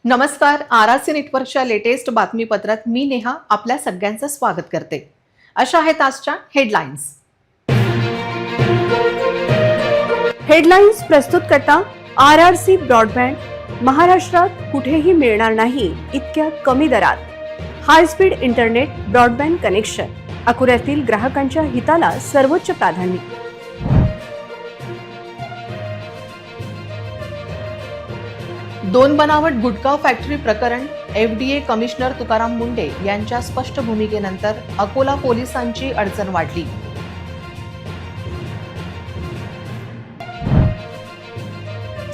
नमस्कार. आरआरसी नेटवर्कच्या लेटेस्ट बातमीपत्रात मी नेहा आपल्या सगळ्यांचं स्वागत करते. अशा आहेत आजच्या हेडलाईन्स. हेडलाईन्स प्रस्तुत करता आरआरसी ब्रॉडबँड. महाराष्ट्रात कुठेही मिळणार नाही इतक्या कमी दरात high speed internet broadband connection. अकोल्यातील ग्राहकांच्या हिताला सर्वोच्च प्राधान्य. दोन बनावट गुटखा फॅक्टरी प्रकरण. FDA कमिशनर तुकाराम मुंडे यांच्या स्पष्ट भूमिकेनंतर अकोला पोलिसांची अडचण वाढली.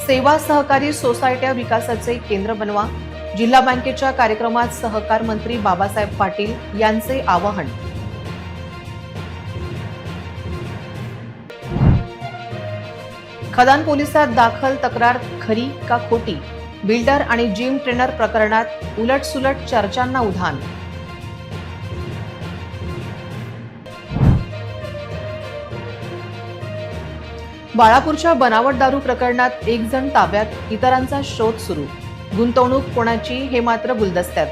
सेवा सहकारी सोसायट्या विकासाचे केंद्र बनवा. जिल्हा बँकेच्या कार्यक्रमात सहकार मंत्री बाबासाहेब पाटील यांचे आवाहन. खदान पोलिसात दाखल तक्रार खरी का खोटी. बिल्डर आणि जिम ट्रेनर प्रकरणात उलटसुलट चर्चांना उधाण. बाळापूरच्या बनावट दारू प्रकरणात एक जण ताब्यात, इतरांचा शोध सुरू. गुंतवणूक कोणाची हे मात्र गुलदस्त्यात.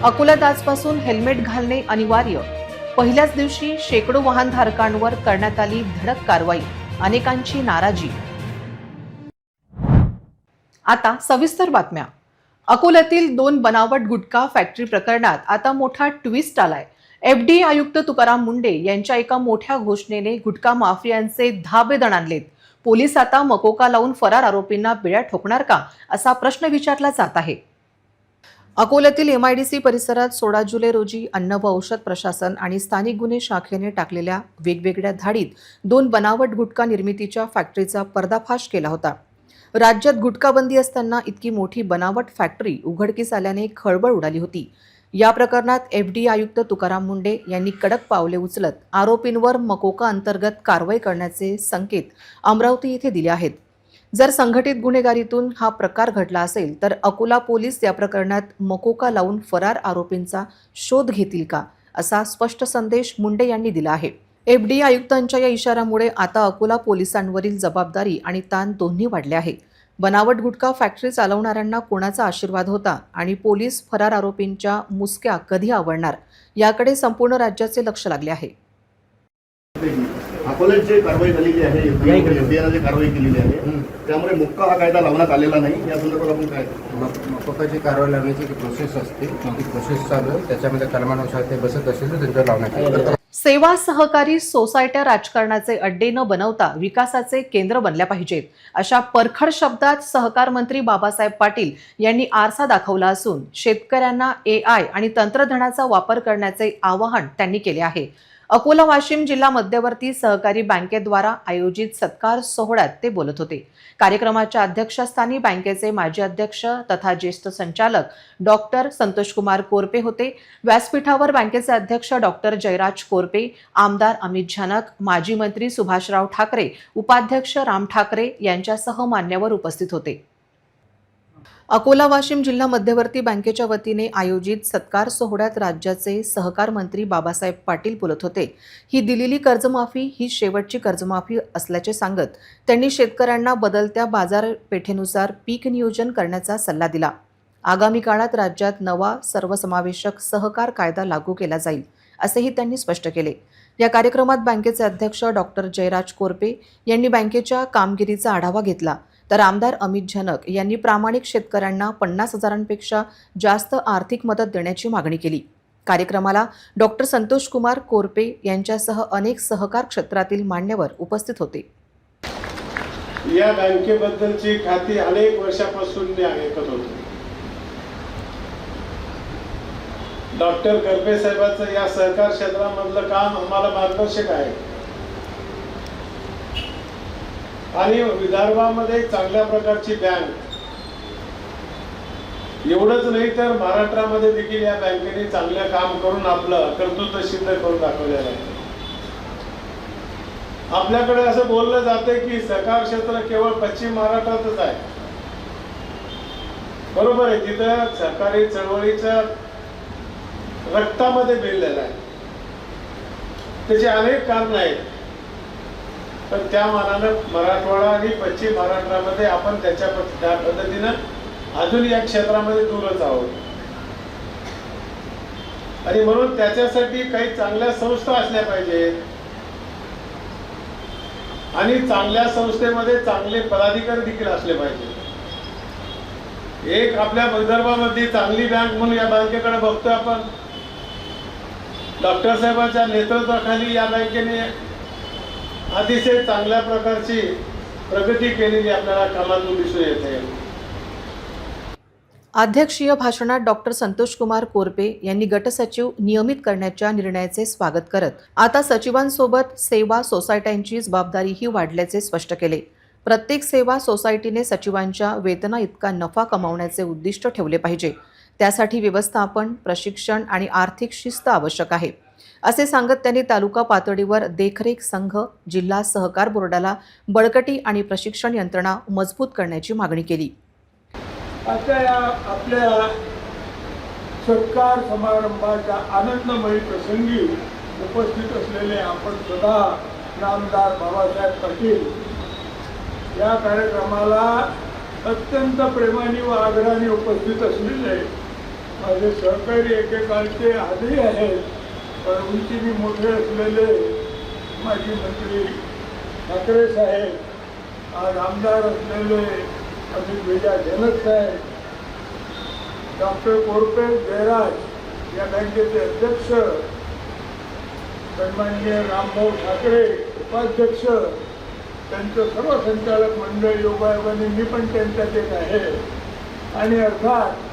अकोल्यात आजपासून हेल्मेट घालणे अनिवार्य. पहिल्याच दिवशी शेकडो वाहनधारकांवर करण्यात आली धडक कारवाई. अनेकांची नाराजी. आता सविस्तर बातम्या. अकोल्यातील दोन बनावट गुटखा फॅक्टरी प्रकरणात आता मोठा ट्विस्ट आलाय. FDA आयुक्त तुकाराम मुंडे यांच्या एका मोठ्या घोषणेने गुटखा माफियांचे धाबे दणाणलेत. पोलीस आता मकोका लावून फरार आरोपींना बिळ्या ठोकणार का, असा प्रश्न विचारला जात आहे. अकोल्यातील MIDC परिसरात 16 जुलै रोजी अन्न व औषध प्रशासन आणि स्थानिक गुन्हे शाखेने टाकलेल्या वेगवेगळ्या धाडीत दोन बनावट गुटखा निर्मितीच्या फॅक्टरीचा पर्दाफाश केला होता. राज्यात गुटखाबंदी असताना इतकी मोठी बनावट फॅक्टरी उघडकीस आल्याने खळबळ उडाली होती. या प्रकरणात FDA आयुक्त तुकाराम मुंडे यांनी कडक पावले उचलत आरोपींवर मकोका अंतर्गत कारवाई करण्याचे संकेत अमरावती येथे दिले आहेत. जर संघटित गुन्हेगारीतून हा प्रकार घडला असेल तर अकोला पोलीस या प्रकरणात मकोका लावून फरार आरोपींचा शोध घेतील का, असा स्पष्ट संदेश मुंडे यांनी दिला आहे. FDA आयुक्तांच्या या इशाऱ्यामुळे आता अकोला पोलिसांवरील जबाबदारी आणि ताण दोन्ही वाढले आहे. बनावट गुटखा फॅक्टरी चालवणाऱ्यांना कोणाचा आशीर्वाद होता आणि पोलीस फरार आरोपींच्या मुसक्या कधी आवडणार, याकडे संपूर्ण राज्याचे लक्ष लागले आहे. अकोल्यात जे कारवाई झालेली आहे, FDAने जे कारवाई केलेली आहे त्यामुळे मुक्का हा कायदा लावण्यात आलेला नाही. या संदर्भात आपण काय मकोकाची कारवाई लावण्याची एक प्रोसेस असते, ती प्रोसेस चालू आहे. त्याच्यामध्ये कलमानुसार ते बसत असेल तर त्यांच्यावर लावण्यात येईल. सेवा सहकारी सोसायट्या राजकारणाचे अड्डे न बनवता विकासाचे केंद्र बनल्या पाहिजेत, अशा परखड शब्दात सहकार मंत्री बाबासाहेब पाटील यांनी आरसा दाखवला असून शेतकऱ्यांना AI आणि तंत्रज्ञानाचा वापर करण्याचे आवाहन त्यांनी केले आहे. अकोला वाशिम जिल्हा मध्यवर्ती सहकारी बँकेद्वारा आयोजित सत्कार सोहळ्यात ते बोलत होते. कार्यक्रमाच्या अध्यक्षस्थानी बँकेचे माजी अध्यक्ष तथा ज्येष्ठ संचालक डॉक्टर संतोषकुमार कोरपे होते. व्यासपीठावर बँकेचे अध्यक्ष डॉक्टर जयराज कोरपे, आमदार अमित झानक, माजी मंत्री सुभाषराव ठाकरे, उपाध्यक्ष राम ठाकरे यांच्यासह मान्यवर उपस्थित होते. अकोला वाशिम जिल्हा मध्यवर्ती बँकेच्या वतीने आयोजित सत्कार सोहळ्यात राज्याचे सहकार मंत्री बाबासाहेब पाटील बोलत होते. ही दिलेली कर्जमाफी ही शेवटची कर्जमाफी असल्याचे सांगत त्यांनी शेतकऱ्यांना बदलत्या बाजारपेठेनुसार पीक नियोजन करण्याचा सल्ला दिला. आगामी काळात राज्यात नवा सर्वसमावेशक सहकार कायदा लागू केला जाईल, असेही त्यांनी स्पष्ट केले. या कार्यक्रमात बँकेचे अध्यक्ष डॉक्टर जयराज कोरपे यांनी बँकेच्या कामगिरीचा आढावा घेतला, तर आमदार अमित झानक यांनी प्रामाणिक शेतकऱ्यांना 50,000पेक्षा जास्त आर्थिक मदत देण्याची मागणी केली. कार्यक्रमाला डॉक्टर संतोषकुमार कोरपे यांच्यासह अनेक सहकार क्षेत्रातील मान्यवर उपस्थित होते. या बँकेबद्दलची खाती अनेक वर्षापासून मी ऐकत होतो. डॉक्टर करपे साहेबांचं या सहकार क्षेत्रामधलं काम आम्हाला मार्गदर्शक आहे आणि विदर्भामध्ये चांगल्या प्रकारची बँक, एवढंच नाही तर महाराष्ट्रामध्ये देखील या बँकेने चांगलं काम करून आपलं कर्तृत्व सिद्ध करून दाखवलेलं आहे. आपल्याकडे असं बोललं जाते की सहकार क्षेत्र केवळ पश्चिम महाराष्ट्रातच आहे. बरोबर आहे, तिथं सहकारी चळवळीचं रक्तामध्ये भिनलेलं आहे. त्याचे अनेक कारण आहेत. पण त्या मानानं मराठवाडा आणि पश्चिम महाराष्ट्रामध्ये आपण त्या पद्धतीनं अजून या क्षेत्रामध्ये दूरच आहोत. आणि म्हणून त्याच्यासाठी काही चांगल्या संस्था असल्या पाहिजेत आणि चांगल्या संस्थेमध्ये चांगले पदाधिकारी देखील असले पाहिजे. एक आपल्या विदर्भामध्ये चांगली बँक म्हणून या बँकेकडे बघतोय आपण. डॉक्टर साहेबांच्या नेतृत्वाखाली या बँकेने अतिशय चांगल्या प्रकारची प्रगती केलेली आपल्याला कामातून दिसून येते. अध्यक्षीय भाषणात डॉक्टर संतोष कुमार कोरपे यांनी गटसचिव नियमित करण्याच्या निर्णयाचे स्वागत करत आता सचिवांसोबत सेवा सोसायट्यांची जबाबदारीही वाढल्याचे स्पष्ट केले. प्रत्येक सेवा सोसायटीने सचिवांच्या वेतना इतका नफा कमावण्याचे उद्दिष्ट ठेवले पाहिजे. त्यासाठी व्यवस्थापन, प्रशिक्षण आणि आर्थिक शिस्त आवश्यक आहे, असे सांगत त्यांनी तालुका पातळीवर देखरेख संघ, जिल्हा सहकार बोर्डाला बळकटी आणि प्रशिक्षण यंत्रणा मजबूत करण्याची मागणी केली. आता या आपल्या सत्कार समारंभाच्या आनंदमयी प्रसंगी उपस्थित असलेले आपण सदा नामदार बाबासाहेब पाटील या कार्यक्रमाला अत्यंत प्रेमाने व आदराने उपस्थित असलेले माझे सहकारी एकेकाळचे आजही आहेत, पण उंचीने मोठे असलेले माजी मंत्री ठाकरे साहेब, आज आमदार असलेले अमित विजय जनक साहेब, डॉक्टर कोरपे जयराज या बँकेचे अध्यक्ष, सन्माननीय रामभाऊ ठाकरे उपाध्यक्ष, त्यांचं सर्व संचालक मंडळ, योगायोगाने मी पण त्यांच्यात एक आहे. आणि अर्थात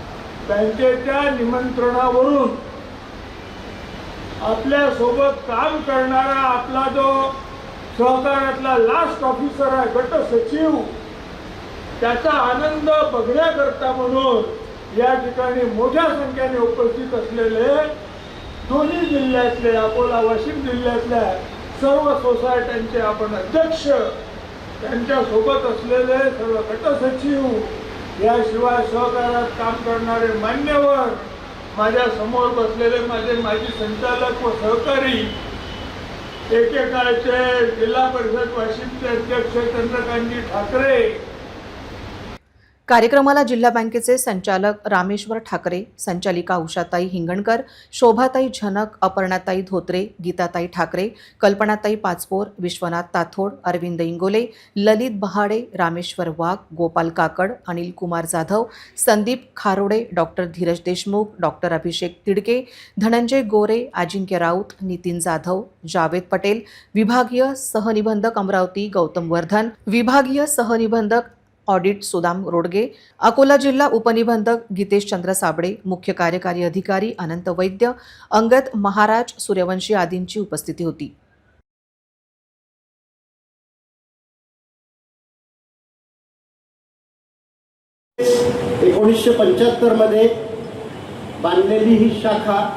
बँकेच्या निमंत्रणावरून आपल्यासोबत काम करणारा आपला जो सहकारातला लास्ट ऑफिसर आहे, गट सचिव, त्याचा आनंद बघण्याकरता म्हणून या ठिकाणी मोठ्या संख्येने उपस्थित असलेले दोन्ही जिल्ह्यातले, अकोला वाशिम जिल्ह्यातल्या सर्व सोसायट्यांचे आपण अध्यक्ष, त्यांच्यासोबत असलेले सर्व गटसचिव, याशिवाय सहकारात काम करणारे मान्यवर, माझ्या समोर बसलेले माझे माजी संचालक व सहकारी, एकेकाळचे जिल्हा परिषद वाशिमचे अध्यक्ष चंद्रकांतजी ठाकरे. कार्यक्रमाला जिल्हा बँकेचे संचालक रामेश्वर ठाकरे, संचालिका उषाताई हिंगणकर, शोभाताई झनक, अपर्णाताई धोत्रे, गीताताई ठाकरे, कल्पनाताई पाचपोर, विश्वनाथ ताथोड, अरविंद इंगोले, ललित बहाडे, रामेश्वर वाघ, गोपाल काकड, अनिल कुमार जाधव, संदीप खारोडे, डॉक्टर धीरज देशमुख, डॉक्टर अभिषेक तिडके, धनंजय गोरे, अजिंक्य राऊत, नितीन जाधव, जावेद पटेल, विभागीय सहनिबंधक अमरावती गौतम वर्धन, विभागीय सहनिबंधक ऑडिट सुदाम रोडगे, अकोला जिल्हा उपनिबंधक गीतेश चंद्र साबळे, मुख्य कार्यकारी अधिकारी अनंत वैद्य, अंगद महाराज, सूर्यवंशी आदींची उपस्थिती होती. एकोणीसशे 75 मध्ये बांधलेली ही शाखा,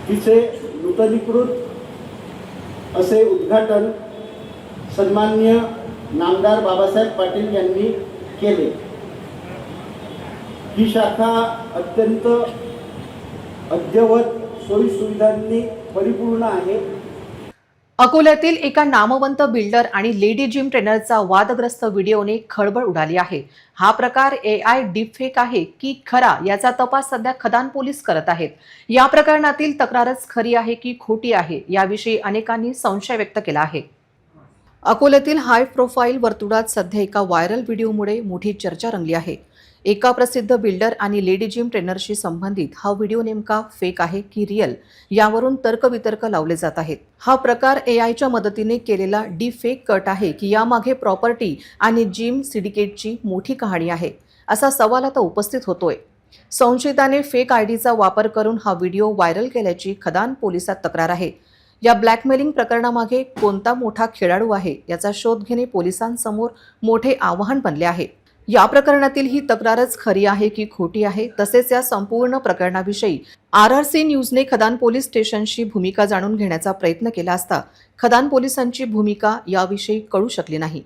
तिचे नूतनीकृत असे उद्घाटन सन्माननीय नामदार बाबासाहेब पाटील यांनी केले. ही शाखा अत्यंत अद्ययावत सोयीसुविधांनी परिपूर्ण आहे. अकोल्यातील एका नामवंत बिल्डर आणि लेडी जिम ट्रेनरचा वादग्रस्त व्हिडिओने खळबळ उडाली आहे. हा प्रकार AI डीपफेक आहे की खरा, याचा तपास सध्या खदान पोलीस करत आहेत. या प्रकरणातील तक्रारच खरी आहे की खोटी आहे, याविषयी अनेकांनी संशय व्यक्त केला आहे. अकोल्यातील हाय प्रोफाईल वर्तुळात सध्या एका व्हायरल व्हिडिओमुळे मोठी चर्चा रंगली आहे. एका प्रसिद्ध बिल्डर आणि लेडी जिम ट्रेनरशी संबंधित हा व्हिडिओ नेमका फेक आहे की रिअल, यावरून तर्कवितर्क लावले जात आहेत. हा प्रकार AIच्या मदतीने केलेला डीफेक कट आहे की यामागे प्रॉपर्टी आणि जिम सिंडिकेटची मोठी कहाणी आहे, असा सवाल आता उपस्थित होतोय. संशयिताने फेक आयडीचा वापर करून हा व्हिडिओ व्हायरल केल्याची खदान पोलिसात तक्रार आहे. या ब्लॅकमेलिंग प्रकरणामागे कोणता मोठा खेळाडू आहे, याचा शोध घेणे पोलिसांसमोर मोठे आव्हान बनले आहे. या प्रकरणातील ही तक्रारच खरी आहे की खोटी आहे, तसेच या संपूर्ण प्रकरणाविषयी RRC न्यूजने खदान पोलीस स्टेशनची भूमिका जाणून घेण्याचा प्रयत्न केला असता खदान पोलिसांची भूमिका याविषयी कळू शकली नाही.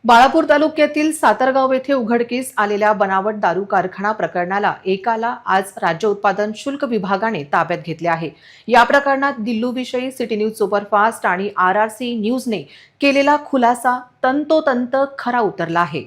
बाळापूर तालुक्यातील सातरगाव येथे उघडकीस आलेल्या बनावट दारू कारखाना प्रकरणाला एकाला आज राज्य उत्पादन शुल्क विभागाने ताब्यात घेतले आहे. या प्रकरणात दिल्लूविषयी सिटी न्यूज सुपरफास्ट आणि RRC न्यूजने केलेला खुलासा तंतोतंत खरा उतरला आहे.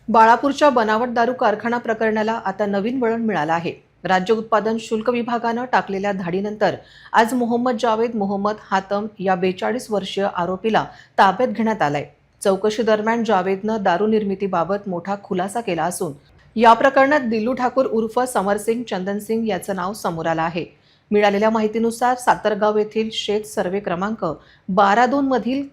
बाळापूरच्या बनावट दारू कारखाना प्रकरणाला आता नवीन वळण मिळालं आहे. राज्य उत्पादन शुल्क विभागानं टाकलेल्या धाडीनंतर आज मोहम्मद जावेद मोहम्मद हातम या 42 वर्षीय आरोपीला ताब्यात घेण्यात आलंय. चौकशी दरम्यान जावेदनं दारू निर्मितीबाबत मोठा खुलासा केला असून या प्रकरणात दिल्लू ठाकूर उर्फ समरसिंग चंदनसिंग याचं नाव समोर आलं आहे. मिळालेल्या माहितीनुसार सातरगाव येथील शेत सर्वे क्रमांक 12-2 मधील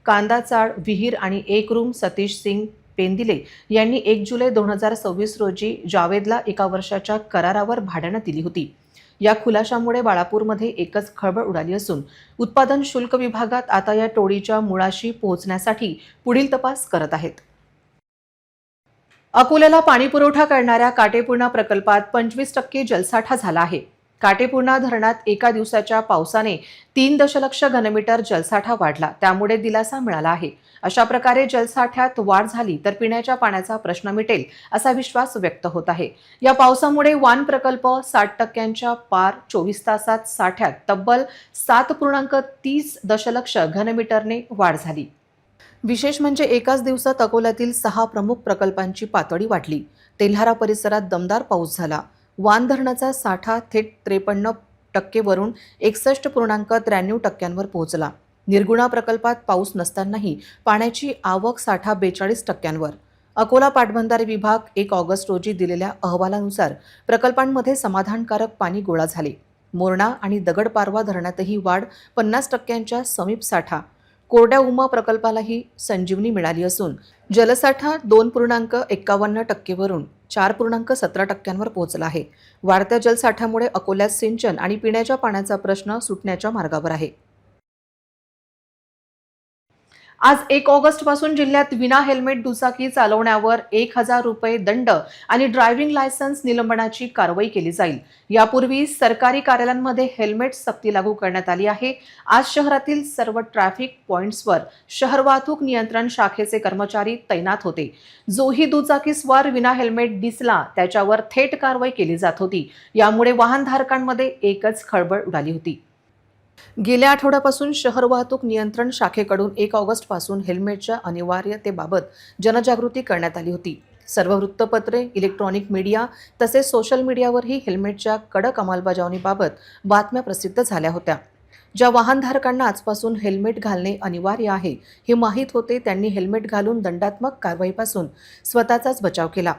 कांदाचाळ विहीर आणि 1 रूम सतीश सिंग पेंदिले यांनी 1 जुलै 2026 रोजी जावेदला 1 वर्षाच्या करारावर भाड्यानं दिली होती. या खुलाशामुळे बाळापूरमध्ये एकच खळबळ उडाली असून उत्पादन शुल्क विभागात आता या टोळीच्या मुळाशी पोहोचण्यासाठी पुढील तपास करत आहेत. अकोल्याला पाणीपुरवठा करणाऱ्या काटेपूर्णा प्रकल्पात 25% जलसाठा झाला आहे. काटेपूर्णा धरणात एका दिवसाच्या पावसाने 3 दशलक्ष घनमीटर जलसाठा वाढला, त्यामुळे दिलासा मिळाला आहे. अशा प्रकारे जलसाठ्यात वाढ झाली तर पिण्याच्या पाण्याचा प्रश्न मिटेल असा विश्वास व्यक्त होत आहे. या पावसामुळे वान प्रकल्प 60% पार 24 तासात साठ्यात तब्बल 7.30 दशलक्ष घनमीटरने वाढ झाली. विशेष म्हणजे एकाच दिवसात अकोल्यातील 6 प्रमुख प्रकल्पांची पातळी वाढली. तेल्हारा परिसरात दमदार पाऊस झाला. वान धरणाचा साठा थेट 53% वरून 61.93% पोहोचला. निर्गुणा प्रकल्पात पाऊस नसतानाही पाण्याची आवक साठा 42%. अकोला पाटबंधारे विभाग 1 ऑगस्ट रोजी दिलेल्या अहवालानुसार प्रकल्पांमध्ये समाधानकारक पाणी गोळा झाले. मोरणा आणि दगडपारवा धरणातही वाढ 50%च्या समीप साठा. कोरड्या उमा प्रकल्पालाही संजीवनी मिळाली असून जलसाठा 2.51% वरून 4.17% पोहोचला आहे. वाढत्या जलसाठ्यामुळे अकोल्यात सिंचन आणि पिण्याच्या पाण्याचा प्रश्न सुटण्याच्या मार्गावर आहे. आज 1 ऑगस्ट पासून जिल्ह्यात विना हेल्मेट दुचाकी चालवण्यावर 1000 रुपये दंड आणि ड्रायव्हिंग लायसन्स निलंबनाची कारवाई केली जाईल. यापूर्वी सरकारी कार्यालयांमध्ये हेल्मेट सक्ती लागू करण्यात आली आहे. आज शहरातील सर्व ट्रॅफिक पॉइंट्सवर शहर वाहतूक नियंत्रण शाखेचे कर्मचारी तैनात होते. जोही दुचाकीस्वार विना हेल्मेट दिसला त्याच्यावर थेट कारवाई केली जात होती. यामुळे वाहनधारकांमध्ये एकच खळबळ उडाली होती. गेल्या आठवड्यापासून शहर वाहतूक नियंत्रण शाखेकडून 1 ऑगस्ट पासून हेल्मेटच्या अनिवार्यतेबाबत जनजागृती करण्यात आली होती. सर्व वृत्तपत्रे, इलेक्ट्रॉनिक मीडिया तसेच सोशल मीडियावरही हेल्मेटच्या कडक अंमलबजावणीबाबत बातम्या प्रसिद्ध झाल्या होत्या. ज्या वाहनधारकांना आजपासून हेल्मेट घालणे अनिवार्य आहे हे माहीत होते त्यांनी हेल्मेट घालून दंडात्मक कारवाईपासून स्वतःचाच बचाव केला.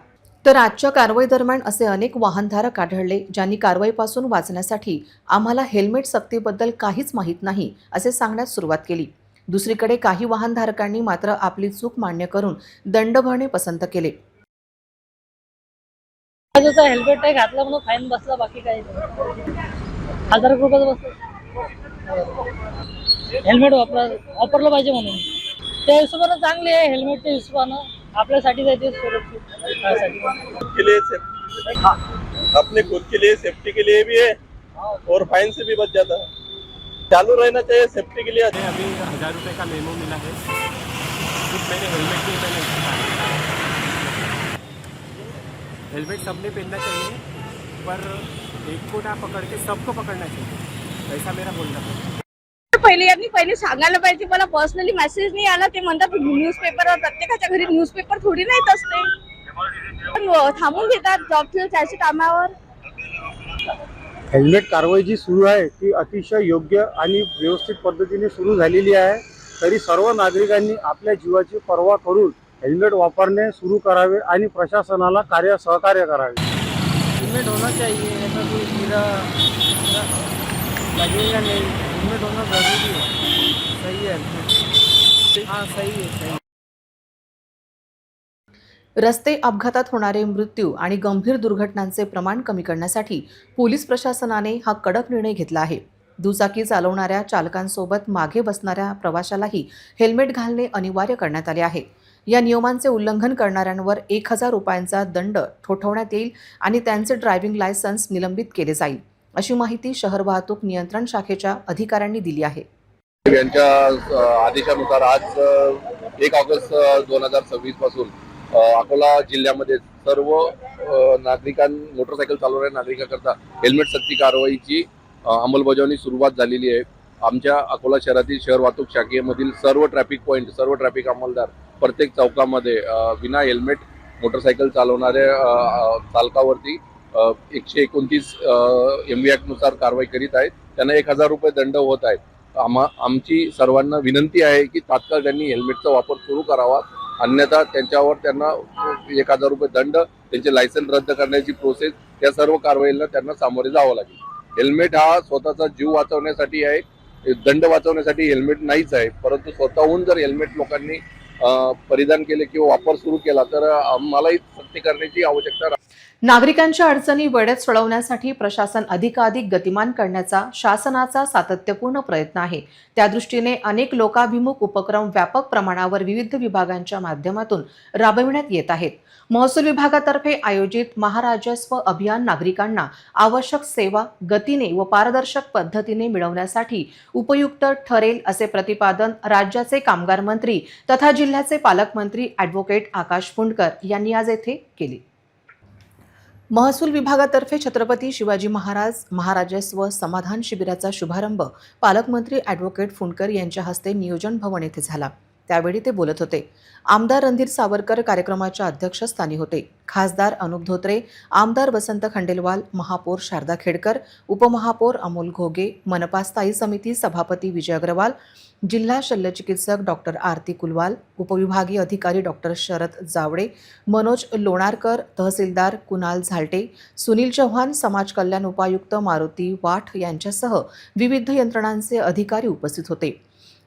तर आजच्या कारवाई दरम्यान असे अनेक वाहनधारक आढळले ज्यांनी कारवाईपासून वाचण्यासाठी आम्हाला हेल्मेट सक्तीबद्दल काहीच माहीत नाही असे सांगण्यास सुरुवात केली. दुसरीकडे काही वाहनधारकांनी मात्र आपली चूक मान्य करून दंड भरणे पसंत केले. हेल्मेट नाही घातला म्हणून फाईन बसला, बाकी काही नाही. 1000 रुपये बसला. हेल्मेट वापरलं पाहिजे म्हणून त्या हिशोबानं चांगली आहे. हेल्मेटच्या हिशोबानं आपल्यासाठी जायचे सुरक्षित के लिए अपने खुद के लिए सेफ्टी के लिए भी है और फाइन से भी बच जाता है. चालू रहना चाहिए सेफ्टी के लिए. अभी 1000 रुपये का मेमो मिला है. कुछ मैंने हेलमेट भी मैंने हेलमेट सबने पहनना चाहिए, पर एक को ना पकड़ के सबको पकड़ना चाहिए, ऐसा मेरा बोलना है. पहिले सांगायला पाहिजे. मला पर्सनली मेसेज नाही आला. ते म्हणतात न्यूजपेपरवर, प्रत्येकाच्या घरी न्यूजपेपर थोडी नाही असते. थांबून घेतात जॉबच्या कामावर. हेल्मेट कारवाई जी सुरू आहे ती अतिशय योग्य आणि व्यवस्थित पद्धतीने सुरू झालेली आहे. तरी सर्व नागरिकांनी आपल्या जीवाची पर्वा करून हेल्मेट वापरणे सुरू करावे आणि प्रशासनाला सहकार्य करावे. हेल्मेट होना चाहिए, ऐसा कोई कीड़ा लगेगा नहीं. हेल्मेट होना जरूरी है. सही है. हाँ सही है. रस्ते अपघातात होणारे मृत्यू आणि गंभीर दुर्घटनांचे प्रमाण कमी करण्यासाठी पोलीस प्रशासनाने हा कडक निर्णय घेतला आहे. दुचाकी चालवणाऱ्या चालकांसोबत मागे बसणाऱ्या प्रवाशालाही हेल्मेट घालणे अनिवार्य करण्यात आले आहे. या नियमांचे उल्लंघन करणाऱ्यांवर 1000 रुपयांचा दंड ठोठावण्यात येईल आणि त्यांचे ड्रायव्हिंग लायसन्स निलंबित केले जाईल, अशी माहिती शहर वाहतूक नियंत्रण शाखेच्या अधिकाऱ्यांनी दिली आहे. यांच्या आदेशानुसार आज 1 ऑगस्ट 2026 पासून अकोला जिल्ह्यामध्ये सर्व मोटरसायकल चालवणाऱ्या नागरिकांकरता हेल्मेट सक्ती कारवाईची अंमलबजावणी सुरुवात झालेली आहे. आमच्या अकोला शहरातील शहर वाहतूक शाखेमधील सर्व ट्रॅफिक पॉईंट, सर्व ट्रॅफिक अंमलदार प्रत्येक चौकामध्ये विना हेल्मेट मोटरसायकल चालवणाऱ्या चालकावरती 129 MV नुसार कारवाई करीत आहेत. त्यांना 1000 रुपये दंड होत आहेत. आमची सर्वांना विनंती आहे की तात्काळ त्यांनी हेल्मेटचा वापर सुरू करावा, अन्यथा त्यांना 1000 रुपये दंड, त्यांचे लायसन्स रद्द करण्याची प्रोसेस, या सर्व कारवाईला त्यांना सामोरे जावं लागेल. हेल्मेट हा स्वतःचा जीव वाचवण्यासाठी आहे, दंड वाचवण्यासाठी हेल्मेट नाहीच आहे. परंतु स्वतःहून जर हेल्मेट लोकांनी परिधान केले किंवा वापर सुरू केला तर आम्हालाही सक्ती करण्याची आवश्यकता. नागरिकांच्या अडचणी वेळेत सोडवण्यासाठी प्रशासन अधिकाधिक गतिमान करण्याचा शासनाचा सातत्यपूर्ण प्रयत्न आहे. त्यादृष्टीने अनेक लोकाभिमुख उपक्रम व्यापक प्रमाणावर विविध विभागांच्या माध्यमातून राबविण्यात येत आहेत. महसूल विभागातर्फे आयोजित महाराजस्व अभियान नागरिकांना आवश्यक सेवा गतीने व पारदर्शक पद्धतीने मिळवण्यासाठी उपयुक्त ठरेल असे प्रतिपादन राज्याचे कामगार मंत्री तथा जिल्ह्याचे पालकमंत्री ॲडव्होकेट आकाश फुंडकर यांनी आज येथे केले. महसूल विभागातर्फे छत्रपती शिवाजी महाराज महाराजस्व समाधान शिबिराचा शुभारंभ पालकमंत्री ॲडव्होकेट फुंडकर यांच्या हस्ते नियोजन भवन येथे झाला. त्यावेळी ते बोलत होते. आमदार रणधीर सावरकर कार्यक्रमाच्या अध्यक्षस्थानी होते. खासदार अनुप धोत्रे, आमदार वसंत खंडेलवाल, महापौर शारदा खेडकर, उपमहापौर अमोल घोगे, मनपा स्थायी समिती सभापती विजय अग्रवाल, जिल्हा शल्यचिकित्सक डॉक्टर आरती कुलवाल, उपविभागीय अधिकारी डॉक्टर शरद जावडे, मनोज लोणारकर, तहसीलदार कुणाल झालटे, सुनील चव्हाण, समाज कल्याण उपायुक्त मारुती वाठ यांच्यासह विविध यंत्रणांचे अधिकारी उपस्थित होते.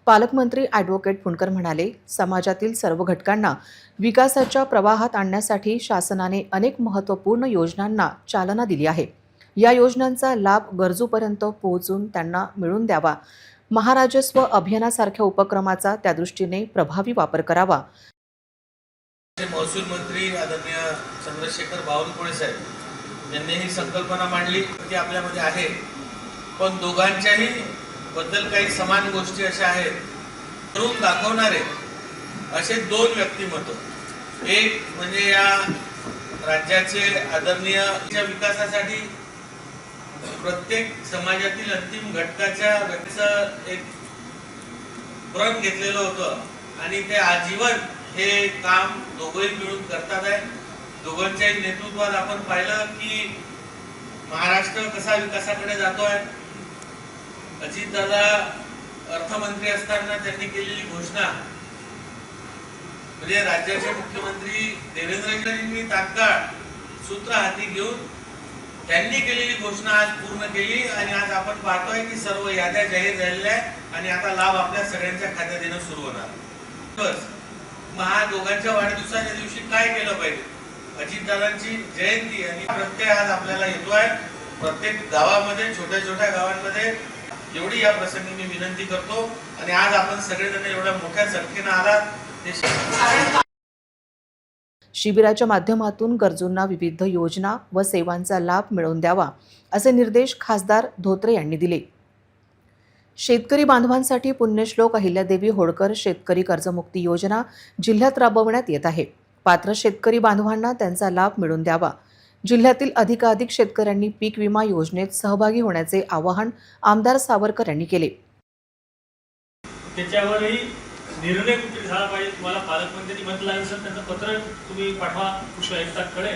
पालकमंत्री ॲडव्होकेट फुंडकर म्हणाले, समाजातील सर्व घटकांना विकासाच्या प्रवाहात आणण्यासाठी शासनाने अनेक महत्त्वपूर्ण योजनांना चालना दिली आहे. या योजनांचा लाभ गरजूपर्यंत पोहोचून त्यांना मिळवून द्यावा. महाराजस्व अभियानासारख्या उपक्रमाचा त्यादृष्टीने प्रभावी वापर करावा. महसूल मंत्री आदरणीय चंद्रशेखर बावनकुळे साहेब यांनी ही संकल्पना मांडली ती आपल्यामध्ये आहे, पण दोघांच्याही बद्दल काही समान गोष्टी अशा आहेत. करून दाखवणारे असे 2 व्यक्तिमत्व, एक म्हणजे या राज्याचे आदरणीय विकासासाठी प्रत्येक समाजातील अंतिम घटकाच्या व्यक्तीचं एक प्रण घेतलेलं होतं आणि ते आजीवन हे काम दोघंही मिळून करतात आहे. दोघांच्याही नेतृत्वात आपण पाहिलं की महाराष्ट्र कसा विकासाकडे जातो आहे. अजितदादा अर्थमंत्री असताना त्यांनी केलेली घोषणा म्हणजे राज्याचे मुख्यमंत्री देवेंद्रजींनी तात्काळ सूत्र हाती घेऊन त्यांनी केलेली घोषणा आज पूर्ण केली आणि आज आपण पाहतोय की सर्व याद्या जाहीर झालेल्या आहेत आणि आता लाभ आपल्या सगळ्यांच्या खात्यात येणं सुरू होणार. बस महा दोघांच्या वाढदिवसाच्या दिवशी काय केलं पाहिजे? अजितदादांची जयंती आणि प्रत्यय आज आपल्याला येतो आहे. प्रत्येक गावामध्ये, छोट्या छोट्या गावांमध्ये एवढी या प्रसंगी मी विनंती करतो आणि आज आपण सगळेजण एवढ्या मोठ्या संख्येने आलात. शिबिराच्या माध्यमातून गरजूंना विविध योजना व सेवांचा लाभ मिळवून द्यावा असे निर्देश खासदार धोत्रे यांनी दिले. शेतकरी बांधवांसाठी पुण्यश्लोक अहिल्यादेवी होळकर शेतकरी कर्जमुक्ती योजना जिल्ह्यात राबवण्यात येत आहे. पात्र शेतकरी बांधवांना त्यांचा लाभ मिळवून द्यावा. जिल्ह्यातील अधिकाधिक शेतकऱ्यांनी पीक विमा योजनेत सहभागी होण्याचे आवाहन आमदार सावरकर यांनी केले. त्याच्यावरही निर्णय कुठे झाला पाहिजे. तुम्हाला पालकमंत्र्यांनी म्हटलं असेल त्यांचं पत्र तुम्ही पाठवा कृषी आयुक्तांकडे,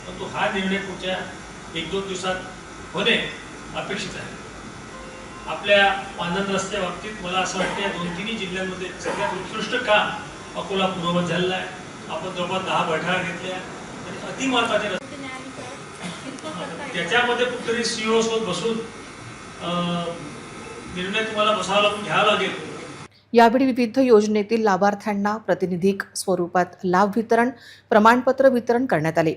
परंतु हा निर्णय पुढच्या 1-2 दिवसात होणे अपेक्षित आहे. आपल्या पांढरण रस्त्या बाबतीत मला असं वाटतं या 2-3 जिल्ह्यांमध्ये सगळ्यात उत्कृष्ट काम अकोला पूर्ववत झालेलं आहे. आपण जवळपास 10 बैठका घेतल्या आणि अतिमहत्वाचे रस्ते त्याच्यामध्ये कुठेतरी सीओ सोबत बसून निर्णय तुम्हाला घ्यावा लागेल. यावेळी विविध योजनेतील लाभार्थ्यांना प्रातिनिधिक स्वरूपात लाभ वितरण, प्रमाणपत्र वितरण करण्यात आले.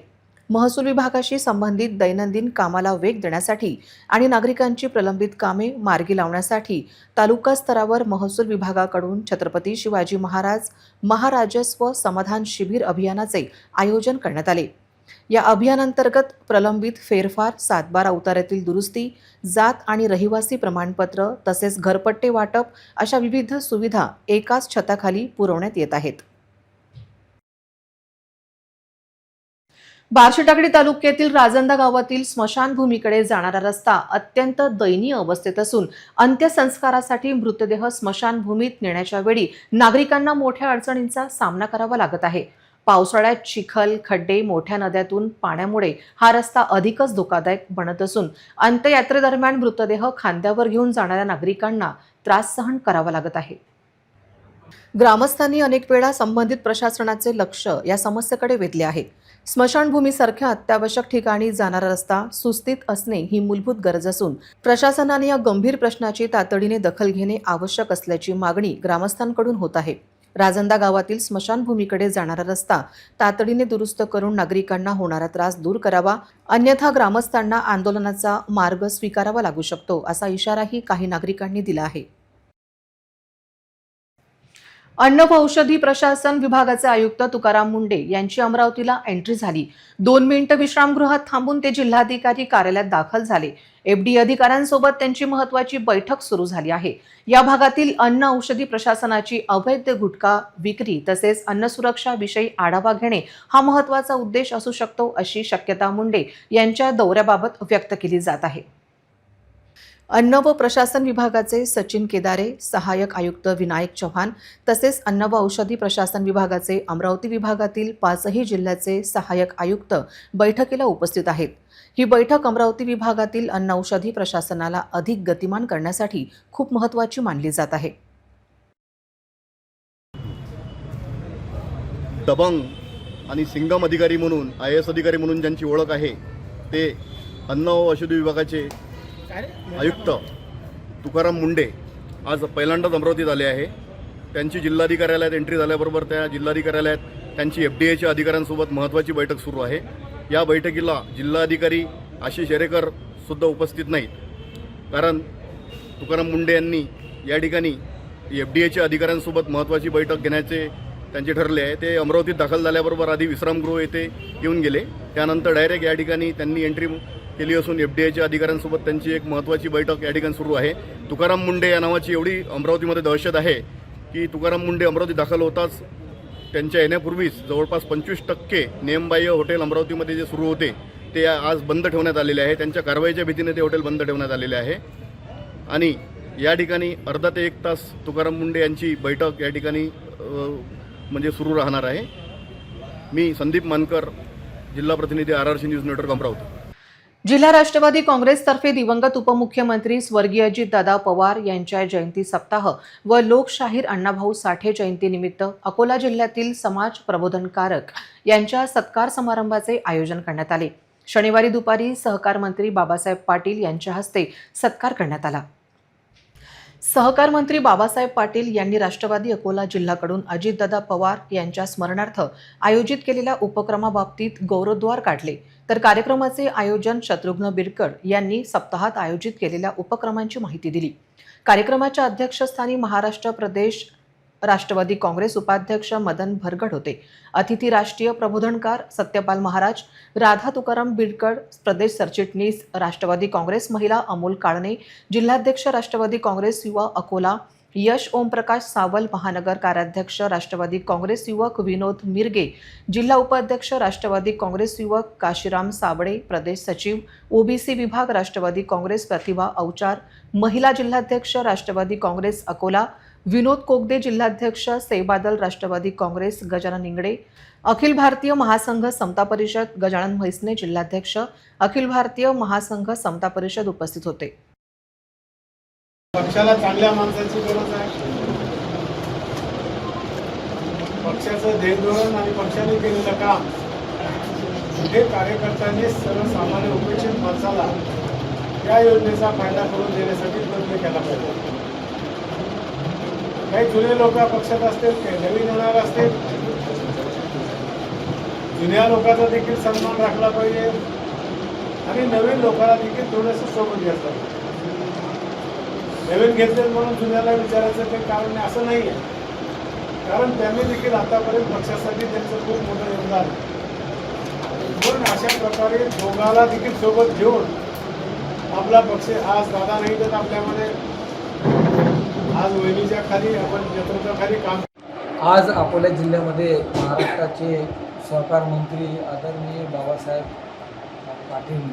महसूल विभागाशी संबंधित दैनंदिन कामाला वेग देण्यासाठी आणि नागरिकांची प्रलंबित कामे मार्गी लावण्यासाठी तालुका स्तरावर महसूल विभागाकडून छत्रपती शिवाजी महाराज महाराजस्व समाधान शिबिर अभियानाचे आयोजन करण्यात आले. या अभियानांतर्गत प्रलंबित फेरफार, 7/12 उताऱ्यातील दुरुस्ती, जात आणि रहिवासी प्रमाणपत्र तसेच घरपट्टे वाटप अशा विविध सुविधा एकाच छताखाली पुरवण्यात येत आहेत. बार्शीटाकडी तालुक्यातील राजंदा गावातील स्मशानभूमीकडे जाणारा रस्ता अत्यंत दयनीय अवस्थेत असून अंत्यसंस्कारासाठी मृतदेह स्मशानभूमीत नेण्याच्या वेळी नागरिकांना मोठ्या अडचणींचा सामना करावा लागत आहे. पावसाळ्यात चिखल, खड्डे, मोठ्या नद्यातून पाण्यामुळे हा रस्ता अधिकच धोकादायक बनत असून अंत्ययात्रेदरम्यान मृतदेह खांद्यावर घेऊन जाणाऱ्या नागरिकांना त्रास सहन करावा लागत आहे. ग्रामस्थांनी अनेक वेळा संबंधित प्रशासनाचे लक्ष या समस्येकडे वेधले आहे. स्मशानभूमीसारख्या अत्यावश्यक ठिकाणी जाणारा रस्ता सुस्थित असणे ही मूलभूत गरज असून प्रशासनाने या गंभीर प्रश्नाची तातडीने दखल घेणे आवश्यक असल्याची मागणी ग्रामस्थांकडून होत आहे. राजंदा गावातील स्मशानभूमीकडे जाणारा रस्ता तातडीने दुरुस्त करून नागरिकांना होणारा त्रास दूर करावा, अन्यथा ग्रामस्थांना आंदोलनाचा मार्ग स्वीकारावा लागू शकतो असा इशाराही काही नागरिकांनी दिला आहे. अन्न व औषधी प्रशासन विभागाचे आयुक्त तुकाराम मुंडे यांची अमरावतीला एंट्री झाली. 2 मिनिटं विश्रामगृहात थांबून ते जिल्हाधिकारी कार्यालयात दाखल झाले. एफडी अधिकाऱ्यांसोबत त्यांची महत्त्वाची बैठक सुरू झाली आहे. या भागातील अन्न औषधी प्रशासनाची अवैध गुटखा विक्री तसेच अन्न सुरक्षा विषयी आढावा घेणे हा महत्त्वाचा उद्देश असू शकतो अशी शक्यता मुंडे यांच्या दौऱ्याबाबत व्यक्त केली जात आहे. अन्न व प्रशासन विभागाचे सचिन केदारे, सहाय्यक आयुक्त विनायक चव्हाण तसेच अन्न व औषधी प्रशासन विभागाचे अमरावती विभागातील 5ही जिल्ह्याचे सहाय्यक आयुक्त बैठकीला उपस्थित आहेत. ही बैठक अमरावती विभागातील अन्न औषधी प्रशासनाला अधिक गतिमान करण्यासाठी खूप महत्त्वाची मानली जात आहे. दबंग आणि सिंगम अधिकारी म्हणून IAS अधिकारी म्हणून ज्यांची ओळख आहे ते अन्न व औषधी विभागाचे आयुक्त तुकाराम मुंडे आज पहिल्यांदाच अमरावतीत आले आहे. त्यांची जिल्हाधिकाऱ्यालयात एंट्री झाल्याबरोबर त्या जिल्हाधिकाऱ्यालयात त्यांची FDAच्या अधिकाऱ्यांसोबत महत्त्वाची बैठक सुरू आहे. या बैठकीला जिल्हाधिकारी आशिष येरेकर सुद्धा उपस्थित नाहीत, कारण तुकाराम मुंडे यांनी या ठिकाणी FDAच्या अधिकाऱ्यांसोबत महत्त्वाची बैठक घेण्याचे त्यांचे ठरले आहे. ते अमरावतीत दाखल झाल्याबरोबर आधी विश्रामगृह येथे येऊन गेले, त्यानंतर डायरेक्ट या ठिकाणी त्यांनी एंट्री केली असून FDAच्या अधिकाऱ्यांसोबत त्यांची एक महत्त्वाची बैठक या ठिकाणी सुरू आहे. तुकाराम मुंडे या नावाची एवढी अमरावतीमध्ये दहशत आहे की तुकाराम मुंडे अमरावतीत दाखल होताच त्यांच्या येण्यापूर्वीच जवळपास 25% नियमबाह्य हॉटेल अमरावतीमध्ये जे सुरू होते ते आज बंद ठेवण्यात आलेले आहे. त्यांच्या कारवाईच्या भीतीने ते हॉटेल बंद ठेवण्यात आलेले आहे आणि या ठिकाणी अर्धा ते 1 तास तुकाराम मुंडे यांची बैठक या ठिकाणी म्हणजे सुरू राहणार आहे. मी संदीप मानकर, जिल्हा प्रतिनिधी RRC न्यूज नेटवर्क अमरावती. जिल्हा राष्ट्रवादी काँग्रेसतर्फे दिवंगत उपमुख्यमंत्री स्वर्गीय अजितदादा पवार यांच्या जयंती सप्ताह व लोकशाहीर अण्णाभाऊ साठे जयंतीनिमित्त अकोला जिल्ह्यातील समाज प्रबोधनकारक यांच्या सत्कार समारंभाचे आयोजन करण्यात आले. शनिवारी दुपारी सहकार मंत्री बाबासाहेब पाटील यांच्या हस्ते सत्कार करण्यात आला. सहकार मंत्री बाबासाहेब पाटील यांनी राष्ट्रवादी अकोला जिल्ह्याकडून अजितदादा पवार यांच्या स्मरणार्थ आयोजित केलेल्या उपक्रमाबाबतीत गौरवोद्गार काढले. तर कार्यक्रमाचे आयोजन शत्रुघ्न बिरकड यांनी सप्ताहात आयोजित केलेल्या उपक्रमांची माहिती दिली. कार्यक्रमाच्या अध्यक्षस्थानी महाराष्ट्र प्रदेश राष्ट्रवादी काँग्रेस उपाध्यक्ष मदन भरगड होते. अतिथी राष्ट्रीय प्रबोधनकार सत्यपाल महाराज, राधा तुकाराम बिरकड, प्रदेश सरचिटणीस राष्ट्रवादी काँग्रेस महिला अमोल काळणे, जिल्हाध्यक्ष राष्ट्रवादी काँग्रेस युवा अकोला यश ओमप्रकाश सावल, महानगर कार्याध्यक्ष राष्ट्रवादी काँग्रेस युवक विनोद मिरगे, जिल्हा उपाध्यक्ष राष्ट्रवादी काँग्रेस युवक काशीराम साबळे, प्रदेश सचिव OBC विभाग राष्ट्रवादी काँग्रेस प्रतिभा अवचार, महिला जिल्हाध्यक्ष राष्ट्रवादी काँग्रेस अकोला विनोद कोगदे, जिल्हाध्यक्ष सेबादल राष्ट्रवादी काँग्रेस गजानन इंगडे, अखिल भारतीय महासंघ समता परिषद गजानन म्हैसने, जिल्हाध्यक्ष अखिल भारतीय महासंघ समता परिषद उपस्थित होते. पक्षाला चांगल्या माणसाची गरज आहे. पक्षाचं ध्येयधोरण आणि पक्षाने केलेलं काम हे कार्यकर्त्यांनी सर्वसामान्य उपेक्षित माणसाला या योजनेचा फायदा करून देण्यासाठी प्रयत्न केला पाहिजे. काही जुने लोक पक्षात असतील, काही नवीन येणार असतील. जुन्या लोकांचा देखील सन्मान राखला पाहिजे आणि नवीन लोकांना देखील थोडंसं सोबत घ्यायला पाहिजे. नवीन घेतले म्हणून जुन्याला विचारायचं काही कारण असं नाही आहे, कारण त्यांनी देखील आतापर्यंत पक्षासाठी त्यांचं खूप मोठं योगदान. अशा प्रकारे दोघाला देखील सोबत घेऊन आपला पक्ष आज दादा नाही तर आपल्यामध्ये आज वहिनीच्या खाली आपण नेतृत्वाखाली काम. आज अकोला जिल्ह्यामध्ये महाराष्ट्राचे सहकार मंत्री आदरणीय बाबासाहेब पाटील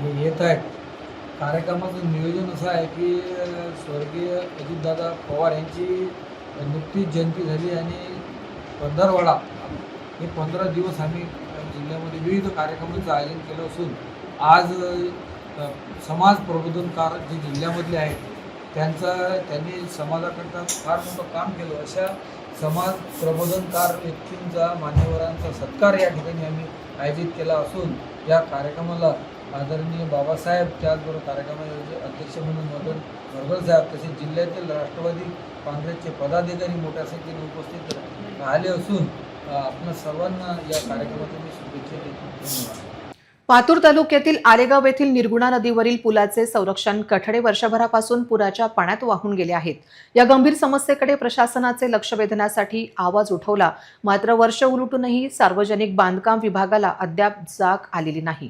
हे येत आहेत. कार्यक्रमाचं नियोजन असं आहे की स्वर्गीय अजितदादा पवार यांची नुकतीच जयंती झाली आणि पंधरवडा हे 15 दिवस आम्ही जिल्ह्यामध्ये विविध कार्यक्रमांचं आयोजन केलं असून आज समाज प्रबोधनकार जे जिल्ह्यामधले आहेत त्यांनी समाजाकरता फार मोठं काम केलं. अशा समाज प्रबोधनकार व्यक्तींचा मान्यवरांचा सत्कार या ठिकाणी आम्ही आयोजित केला असून या कार्यक्रमाला आदरणीय बाबासाहेब त्याचबरोबर कार्यक्रमाचे अध्यक्ष म्हणून मदन घरगल साहेब तसेच जिल्ह्यातील राष्ट्रवादी काँग्रेसचे पदाधिकारी मोठ्या संख्येने उपस्थित राहिले असून आपल्या सर्वांना या कार्यक्रमात मी शुभेच्छा देतो. धन्यवाद. पातूर तालुक्यातील आलेगाव येथील निर्गुणा नदीवरील पुलाचे संरक्षण कठडे वर्षभरापासून पुराच्या पाण्यात वाहून गेले आहेत. या गंभीर समस्येकडे प्रशासनाचे लक्ष वेधण्यासाठी आवाज उठवला, मात्र वर्ष उलटूनही सार्वजनिक बांधकाम विभागाला अद्याप जाग आलेली नाही.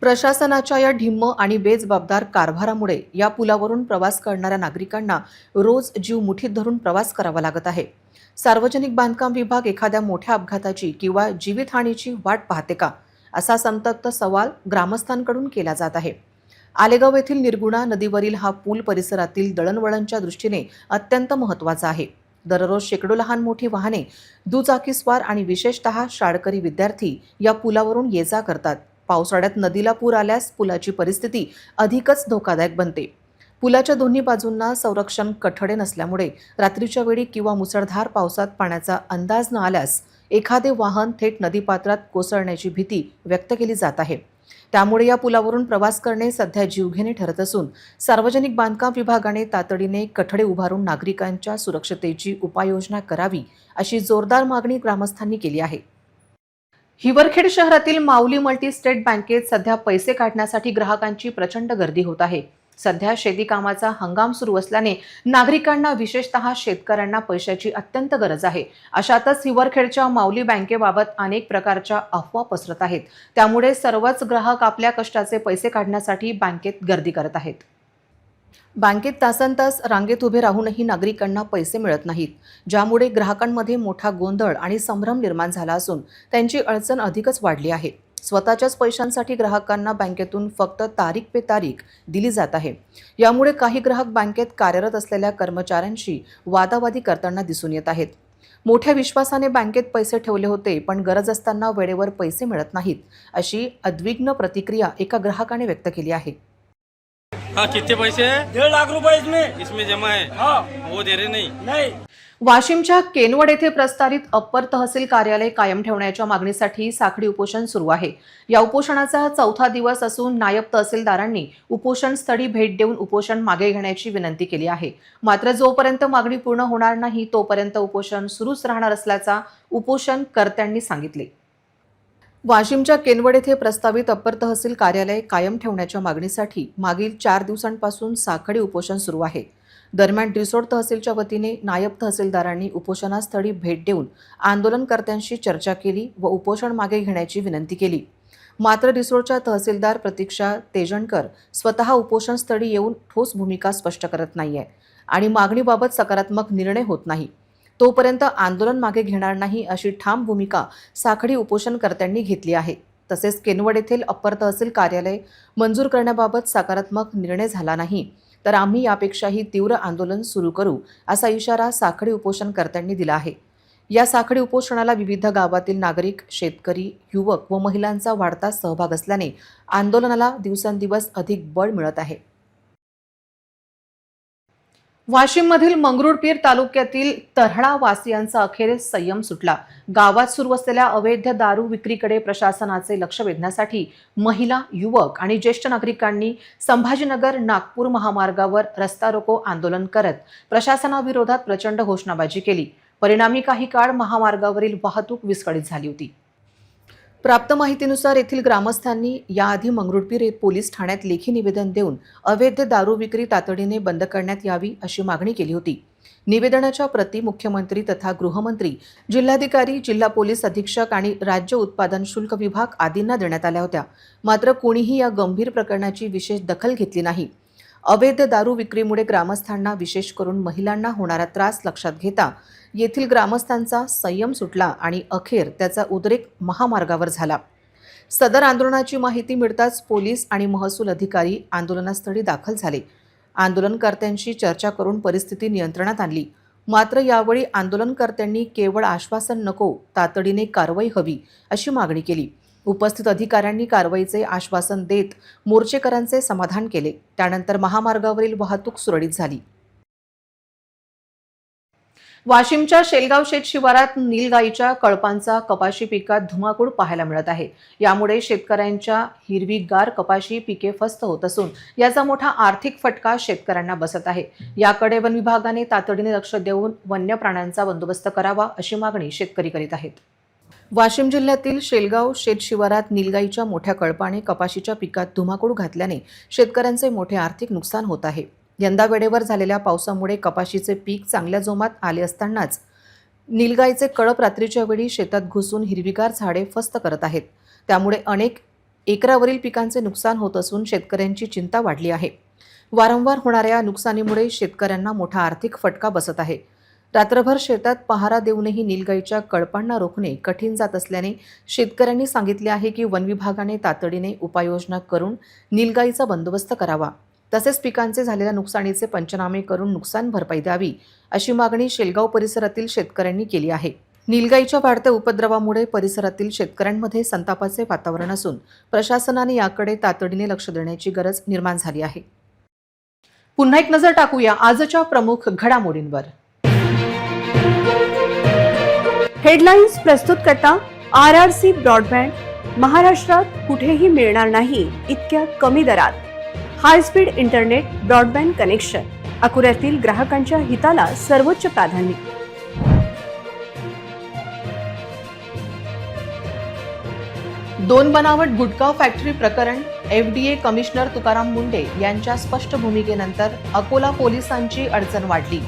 प्रशासनाच्या या ढिम्म आणि बेजबाबदार कारभारामुळे या पुलावरून प्रवास करणाऱ्या नागरिकांना रोज जीव मुठीत धरून प्रवास करावा लागत आहे. सार्वजनिक बांधकाम विभाग एखाद्या मोठ्या अपघाताची किंवा जीवितहानीची वाट पाहते का, असा संतप्त सवाल ग्रामस्थांकडून केला जात आहे. आलेगाव येथील निर्गुणा नदीवरील हा पूल परिसरातील दळणवळणच्या दृष्टीने अत्यंत महत्त्वाचा आहे. दररोज शेकडो लहान मोठी वाहने, दुचाकीस्वार आणि विशेषतः शाळकरी विद्यार्थी या पुलावरून ये-जा करतात. पावसाळ्यात नदीला पूर आल्यास पुलाची परिस्थिती अधिकच धोकादायक बनते. पुलाच्या दोन्ही बाजूंना संरक्षण कठडे नसल्यामुळे रात्रीच्या वेळी किंवा मुसळधार पावसात पाण्याचा अंदाज न आल्यास एखादे वाहन थेट नदीपात्रात कोसळण्याची भीती व्यक्त केली जात आहे. त्यामुळे या पुलावरून प्रवास करणे सध्या जीवघेणे ठरत असून सार्वजनिक बांधकाम विभागाने तातडीने कठडे उभारून नागरिकांच्या सुरक्षतेची उपाययोजना करावी, अशी जोरदार मागणी ग्रामस्थांनी केली आहे. हिवरखेड शहरातील माऊली मल्टी स्टेट बँकेत सध्या पैसे काढण्यासाठी ग्राहकांची प्रचंड गर्दी होत आहे. सध्या शेती कामाचा हंगाम सुरू असल्याने नागरिकांना, विशेषतः शेतकऱ्यांना पैशाची अत्यंत गरज आहे. अशातच हिवरखेडच्या माऊली बँकेबाबत अनेक प्रकारच्या अफवा पसरत आहेत. त्यामुळे सर्वच ग्राहक आपल्या कष्टाचे पैसे काढण्यासाठी बँकेत गर्दी करत आहेत. बँकेत तासनतास रांगेत उभे राहूनही नागरिकांना पैसे मिळत नाहीत, ज्यामुळे ग्राहकांमध्ये मोठा गोंधळ आणि संभ्रम निर्माण झाला असून त्यांची अडचण अधिकच वाढली आहे. स्वतःच्याच पैशांसाठी ग्राहकांना बँकेतून फक्त तारीख पे तारीख दिली जात आहे. यामुळे काही ग्राहक बँकेत कार्यरत असलेल्या कर्मचाऱ्यांशी वादावादी करताना दिसून येत आहेत. मोठ्या विश्वासाने बँकेत पैसे ठेवले होते, पण गरज असताना वेळेवर पैसे मिळत नाहीत, अशी उद्विग्न प्रतिक्रिया एका ग्राहकाने व्यक्त केली आहे. हाँ, कितने पैसे? 1.5 लाख रुपये इसमें जमा है. हाँ, वो दे रहे नहीं. वाशिमच्या केनवड येथे प्रस्तावित अप्पर तहसील कार्यालय कायम ठेवण्याच्या मागणीसाठी साखळी उपोषण सुरू आहे. या उपोषणाचा 4था दिवस असून नायब तहसीलदारांनी उपोषण स्थळी भेट देऊन उपोषण मागे घेण्याची विनंती केली आहे. मात्र जोपर्यंत मागणी पूर्ण होणार नाही तोपर्यंत उपोषण सुरूच राहणार असल्याचा उपोषणकर्त्यांनी सांगितले. वाशिमच्या केनवड येथे प्रस्तावित अप्पर तहसील कार्यालय कायम ठेवण्याच्या मागणीसाठी मागील 4 दिवसांपासून साखळी उपोषण सुरू आहे. दरम्यान रिसोड तहसीलच्या वतीने नायब तहसीलदारांनी उपोषणास्थळी भेट देऊन आंदोलनकर्त्यांशी चर्चा केली व उपोषण मागे घेण्याची विनंती केली. मात्र रिसोडच्या तहसीलदार प्रतीक्षा तेजणकर स्वतः उपोषणस्थळी येऊन ठोस भूमिका स्पष्ट करत नाहीये आणि मागणीबाबत सकारात्मक निर्णय होत नाही. तोपर्यंत आंदोलन मागे घेणार नाही, अशी ठाम भूमिका साखळी उपोषणकर्त्यांनी घेतली आहे. तसेच केनवड येथील अप्पर तहसील कार्यालय मंजूर करण्याबाबत सकारात्मक निर्णय झाला नाही तर आम्ही यापेक्षाही तीव्र आंदोलन सुरू करू, असा इशारा साखळी उपोषणकर्त्यांनी दिला आहे. या साखळी उपोषणाला विविध गावातील नागरिक, शेतकरी, युवक व महिलांचा वाढता सहभाग असल्याने आंदोलनाला दिवसेंदिवस अधिक बळ मिळत आहे. वाशिममधील मंगरुळपीर तालुक्यातील तरहळा वासियांचा अखेरीस संयम सुटला. गावात सुरू असलेल्या अवैध दारू विक्रीकडे प्रशासनाचे लक्ष वेधण्यासाठी महिला, युवक आणि ज्येष्ठ नागरिकांनी संभाजीनगर नागपूर महामार्गावर रस्ता रोको आंदोलन करत प्रशासनाविरोधात प्रचंड घोषणाबाजी केली. परिणामी काही काळ महामार्गावरील वाहतूक विस्कळीत झाली होती. प्राप्त माहितीनुसार येथील ग्रामस्थांनी याआधी मंगरुळपीर पोलीस ठाण्यात लेखी निवेदन देऊन अवैध दारू विक्री तातडीने बंद करण्यात यावी अशी मागणी केली होती. निवेदनाच्या प्रती मुख्यमंत्री तथा गृहमंत्री, जिल्हाधिकारी, जिल्हा पोलीस अधीक्षक आणि राज्य उत्पादन शुल्क विभाग आदींना देण्यात आल्या होत्या. मात्र कोणीही या गंभीर प्रकरणाची विशेष दखल घेतली नाही. अवैध दारू विक्रीमुळे ग्रामस्थांना, विशेष करून महिलांना होणारा त्रास लक्षात घेता येथील ग्रामस्थांचा संयम सुटला आणि अखेर त्याचा उद्रेक महामार्गावर झाला. सदर आंदोलनाची माहिती मिळताच पोलीस आणि महसूल अधिकारी आंदोलनस्थळी दाखल झाले. आंदोलनकर्त्यांशी चर्चा करून परिस्थिती नियंत्रणात आणली. मात्र यावेळी आंदोलनकर्त्यांनी केवळ आश्वासन नको, तातडीने कारवाई हवी अशी मागणी केली. उपस्थित अधिकाऱ्यांनी कारवाईचे आश्वासन देत मोर्चेकरांचे समाधान केले. त्यानंतर महामार्गावरील वाहतूक सुरळीत झाली. वाशिमच्या शेलगाव शेत शिवारात नीलगाईच्या कळपांचा कपाशी पिकात धुमाकूळ पाहायला मिळत आहे. यामुळे शेतकऱ्यांच्या हिरवीगार कपाशी पिके फस्त होत असून याचा मोठा आर्थिक फटका शेतकऱ्यांना बसत आहे. याकडे वन विभागाने तातडीने लक्ष देऊन वन्य प्राण्यांचा बंदोबस्त करावा अशी मागणी शेतकरी करीत आहेत. वाशिम जिल्ह्यातील शेलगाव शेत शिवारात नीलगाईच्या मोठ्या कळपाने कपाशीच्या पिकात धुमाकूळ घातल्याने शेतकऱ्यांचे मोठे आर्थिक नुकसान होत आहे. यंदा वेळेवर झालेल्या पावसामुळे कपाशीचे पीक चांगल्या जोमात आले असतानाच नीलगाईचे कळप रात्रीच्या वेळी शेतात घुसून हिरवीगार झाडे फस्त करत आहेत. त्यामुळे अनेक एकरावरील पिकांचे नुकसान होत असून शेतकऱ्यांची चिंता वाढली आहे. वारंवार होणाऱ्या नुकसानीमुळे शेतकऱ्यांना मोठा आर्थिक फटका बसत आहे. रात्रभर शेतात पहारा देऊनही नीलगाईच्या कळपांना रोखणे कठीण जात असल्याने शेतकऱ्यांनी सांगितले आहे की वन विभागाने तातडीने उपाययोजना करून नीलगाईचा बंदोबस्त करावा. तसेच पिकांचे झालेल्या नुकसानीचे पंचनामे करून नुकसान भरपाई द्यावी अशी मागणी शेलगाव परिसरातील शेतकऱ्यांनी केली आहे. नीलगाईच्या वाढत्या उपद्रवामुळे परिसरातील शेतकऱ्यांमध्ये संतापाचे वातावरण असून प्रशासनाने याकडे तातडीने लक्ष देण्याची गरज निर्माण झाली आहे. पुन्हा एक नजर टाकूया आजच्या प्रमुख घडामोडींवर. हेडलाईन्स प्रस्तुत करता RRC ब्रॉडबँड. महाराष्ट्रात कुठेही मिळणार नाही इतक्या कमी दरात high speed internet broadband connection. अकोल्यातील ग्राहकांच्या हिताला सर्वोच्च प्राधान्य. दोन बनावट गुटखा फॅक्टरी प्रकरण. FDA कमिशनर तुकाराम मुंढे यांच्या स्पष्ट भूमिकेनंतर अकोला पोलिसांची अडचण वाढली.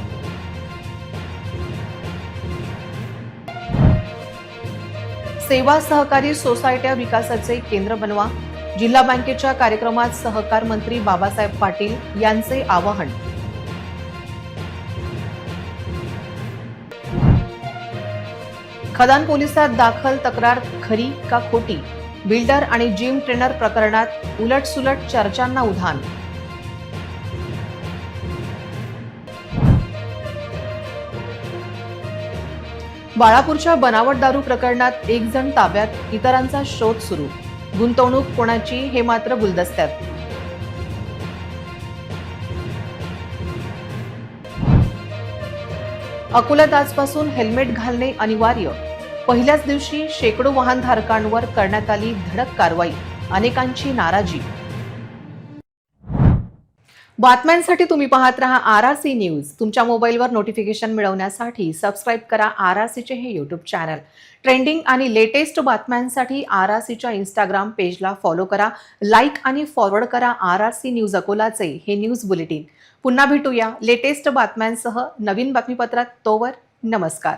सेवा सहकारी सोसायट्या विकासाचे केंद्र बनवा. जिल्हा बँकेच्या कार्यक्रमात सहकार मंत्री बाबासाहेब पाटील यांचे आवाहन. खदान पोलिसात दाखल तक्रार खरी का खोटी. बिल्डर आणि जिम ट्रेनर प्रकरणात उलटसुलट चर्चांना उधाण. बाळापूरच्या बनावट दारू प्रकरणात एक जण ताब्यात, इतरांचा शोध सुरू. गुंतवणूक कोणाची हे मात्र गुलदस्त्यात. अकोल्यात आजपासून हेल्मेट घालणे अनिवार्य. पहिल्याच दिवशी शेकडो वाहनधारकांवर करण्यात आली धडक कारवाई. अनेकांची नाराजी. बातम्यांसाठी तुम्ही पाहत रहा RRC न्यूज. तुमच्या मोबाईलवर नोटिफिकेशन मिळवण्यासाठी सबस्क्राईब करा RRCचे हे यूट्यूब चॅनल. ट्रेंडिंग आणि लेटेस्ट बातम्यांसाठी RRCच्या इंस्टाग्राम पेजला फॉलो करा. लाईक आणि फॉरवर्ड करा RRC न्यूज अकोलाचे हे न्यूज बुलेटिन. पुन्हा भेटूया लेटेस्ट बातम्यांसह नवीन बातमीपत्रात. तोवर नमस्कार.